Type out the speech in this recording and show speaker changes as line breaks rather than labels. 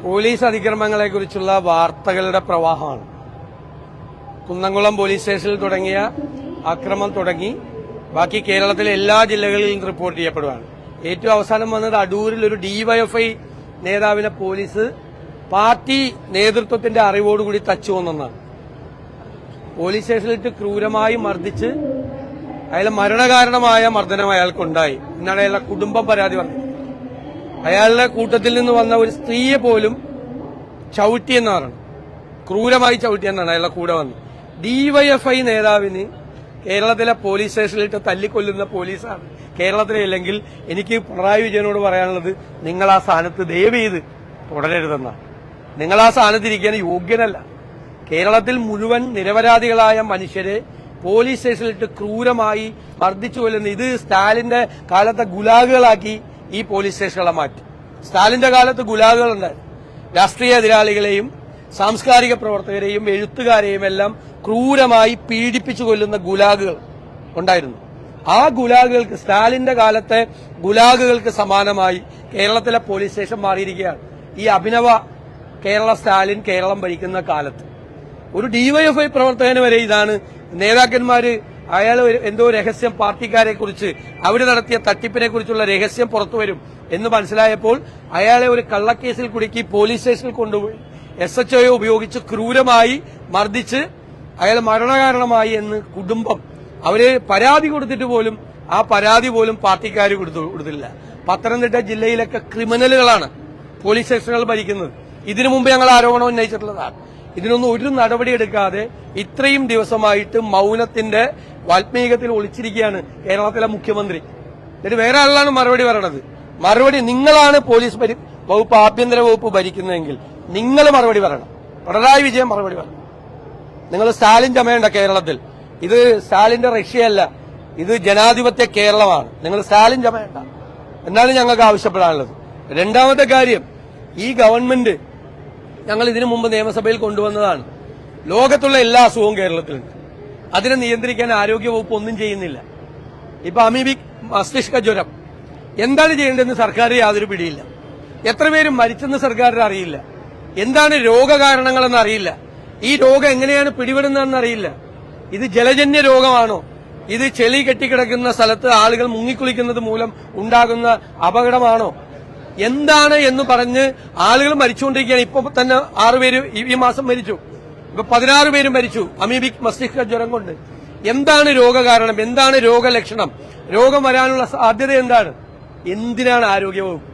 Police അതിക്രമങ്ങളെക്കുറിച്ചുള്ള വാർത്തകളുടെ പ്രവാഹമാണ്. Kunnamkulam police സ്റ്റേഷനിൽ തുടങ്ങിയ അക്രമം തുടങ്ങി ബാക്കി കേരളത്തിലെ എല്ലാ ജില്ലകളിലും റിപ്പോർട്ട് ചെയ്യപ്പെടുകയാണ്. ഏറ്റവും അവസാനം വന്നത് അടൂരിൽ ഒരു ഡിവൈഎഫ്ഐ നേതാവിനെ പോലീസ് പാർട്ടി നേതൃത്വത്തിന്റെ അറിവോടുകൂടി തച്ചുകൊന്നാണ്. പോലീസ് സ്റ്റേഷനിലിട്ട് ക്രൂരമായി മർദ്ദിച്ച് അയാളെ മരണകാരണമായ മർദ്ദനം അയാൾക്കുണ്ടായി എന്നാണ് അയാളുടെ കുടുംബം പരാതി പറഞ്ഞത്. അയാളുടെ കൂട്ടത്തിൽ നിന്ന് വന്ന ഒരു സ്ത്രീയെ പോലും ചവിട്ടിയെന്നാണ്, ക്രൂരമായി ചവിട്ടിയെന്നാണ് അയാളുടെ കൂടെ വന്നത്. ഡിവൈഎഫ്ഐ നേതാവിന് കേരളത്തിലെ പോലീസ് സ്റ്റേഷനിലിട്ട് തല്ലിക്കൊല്ലുന്ന പോലീസാണ് കേരളത്തിലെ. ഇല്ലെങ്കിൽ എനിക്ക് പിണറായി വിജയനോട് പറയാനുള്ളത്, നിങ്ങൾ ആ സ്ഥാനത്ത് ദയവ് ചെയ്ത് തുടരരുതെന്നാണ്. നിങ്ങൾ ആ സ്ഥാനത്തിരിക്കാൻ യോഗ്യനല്ല. കേരളത്തിൽ മുഴുവൻ നിരപരാധികളായ മനുഷ്യരെ പോലീസ് സ്റ്റേഷനിലിട്ട് ക്രൂരമായി മർദ്ദിച്ചു കൊല്ലുന്ന ഇത് സ്റ്റാലിന്റെ കാലത്തെ ഗുലാഗുകളാക്കി ഈ പോലീസ് സ്റ്റേഷനുകളെ മാറ്റി. സ്റ്റാലിന്റെ കാലത്ത് ഗുലാഗുകളുണ്ടായിരുന്നു. രാഷ്ട്രീയ എതിരാളികളെയും സാംസ്കാരിക പ്രവർത്തകരെയും എഴുത്തുകാരെയും എല്ലാം ക്രൂരമായി പീഡിപ്പിച്ചു കൊല്ലുന്ന ഗുലാഗുകൾ ഉണ്ടായിരുന്നു. ആ ഗുലാഗുകൾക്ക്, സ്റ്റാലിന്റെ കാലത്തെ ഗുലാഗുകൾക്ക് സമാനമായി കേരളത്തിലെ പോലീസ് സ്റ്റേഷൻ മാറിയിരിക്കുകയാണ്. ഈ അഭിനവ കേരള സ്റ്റാലിൻ കേരളം ഭരിക്കുന്ന കാലത്ത് ഒരു ഡിവൈഎഫ്ഐ പ്രവർത്തകന് വരെ ഇതാണ്. നേതാക്കന്മാര് അയാൾ എന്തോ രഹസ്യം പാർട്ടിക്കാരെ കുറിച്ച്, അവർ നടത്തിയ തട്ടിപ്പിനെ കുറിച്ചുള്ള രഹസ്യം പുറത്തുവരും എന്ന് മനസ്സിലായപ്പോൾ അയാളെ ഒരു കള്ളക്കേസിൽ കുടുക്കി പോലീസ് സ്റ്റേഷനിൽ കൊണ്ടുപോയി SHO ഉപയോഗിച്ച് ക്രൂരമായി മർദ്ദിച്ച് അയാൾ മരണകാരണമായി എന്ന് കുടുംബം അവര് പരാതി കൊടുത്തിട്ട് പോലും ആ പരാതി പോലും പാർട്ടിക്കാർ കൊടുത്തില്ല. പത്തനംതിട്ട ജില്ലയിലൊക്കെ ക്രിമിനലുകളാണ് പോലീസ് സ്റ്റേഷനുകൾ ഭരിക്കുന്നത്. ഇതിനു മുമ്പ് ഞങ്ങൾ ആരോപണം ഉന്നയിച്ചിട്ടുള്ളതാണ്. ഇതിനൊന്നും ഒരു നടപടിയെടുക്കാതെ ഇത്രയും ദിവസമായിട്ട് മൌനത്തിന്റെ വാൽമീകത്തിൽ ഒളിച്ചിരിക്കുകയാണ് കേരളത്തിലെ മുഖ്യമന്ത്രി. എന്നിട്ട് വേറെ ആളാണ് മറുപടി പറയണത്. മറുപടി നിങ്ങളാണ് പോലീസ് വകുപ്പ്, ആഭ്യന്തര വകുപ്പ് ഭരിക്കുന്നതെങ്കിൽ നിങ്ങൾ മറുപടി പറയണം. പിണറായി വിജയൻ മറുപടി പറയണം. നിങ്ങൾ സ്റ്റാലിൻ ചമയണ്ട കേരളത്തിൽ. ഇത് സ്റ്റാലിന്റെ റഷ്യയല്ല, ഇത് ജനാധിപത്യ കേരളമാണ്. നിങ്ങൾ സ്റ്റാലിൻ ചമയണ്ട എന്നാണ് ഞങ്ങൾക്ക് ആവശ്യപ്പെടാനുള്ളത്. രണ്ടാമത്തെ കാര്യം, ഈ ഗവൺമെന്റ് ഞങ്ങൾ ഇതിനു മുമ്പ് നിയമസഭയിൽ കൊണ്ടുവന്നതാണ്. ലോകത്തുള്ള എല്ലാ അസുഖവും കേരളത്തിലുണ്ട്. അതിനെ നിയന്ത്രിക്കാൻ ആരോഗ്യവകുപ്പ് ഒന്നും ചെയ്യുന്നില്ല. ഇപ്പൊ അമീബിക് മസ്തിഷ്ക ജ്വരം എന്താണ് ചെയ്യേണ്ടതെന്ന് സർക്കാർ യാതൊരു പിടിയില്ല. എത്ര പേര് മരിച്ചെന്ന് സർക്കാരിന് അറിയില്ല. എന്താണ് രോഗകാരണങ്ങളെന്ന് അറിയില്ല. ഈ രോഗം എങ്ങനെയാണ് പിടിപെടുന്നതെന്ന് അറിയില്ല. ഇത് ജലജന്യ രോഗമാണോ? ഇത് ചെളി കെട്ടിക്കിടക്കുന്ന സ്ഥലത്ത് ആളുകൾ മുങ്ങിക്കുളിക്കുന്നത് മൂലം ഉണ്ടാകുന്ന അപകടമാണോ? എന്താണ് എന്ന് പറഞ്ഞ് ആളുകൾ മരിച്ചുകൊണ്ടിരിക്കുകയാണ്. ഇപ്പൊ തന്നെ 6 പേര് ഈ മാസം മരിച്ചു. ഇപ്പൊ 16 പേര് മരിച്ചു അമീബിക് മസ്തിഷ്ക ജ്വരം കൊണ്ട്. എന്താണ് രോഗകാരണം? എന്താണ് രോഗലക്ഷണം? രോഗം വരാനുള്ള സാധ്യത എന്താണ്? എന്തിനാണ് ആരോഗ്യവകുപ്പ്?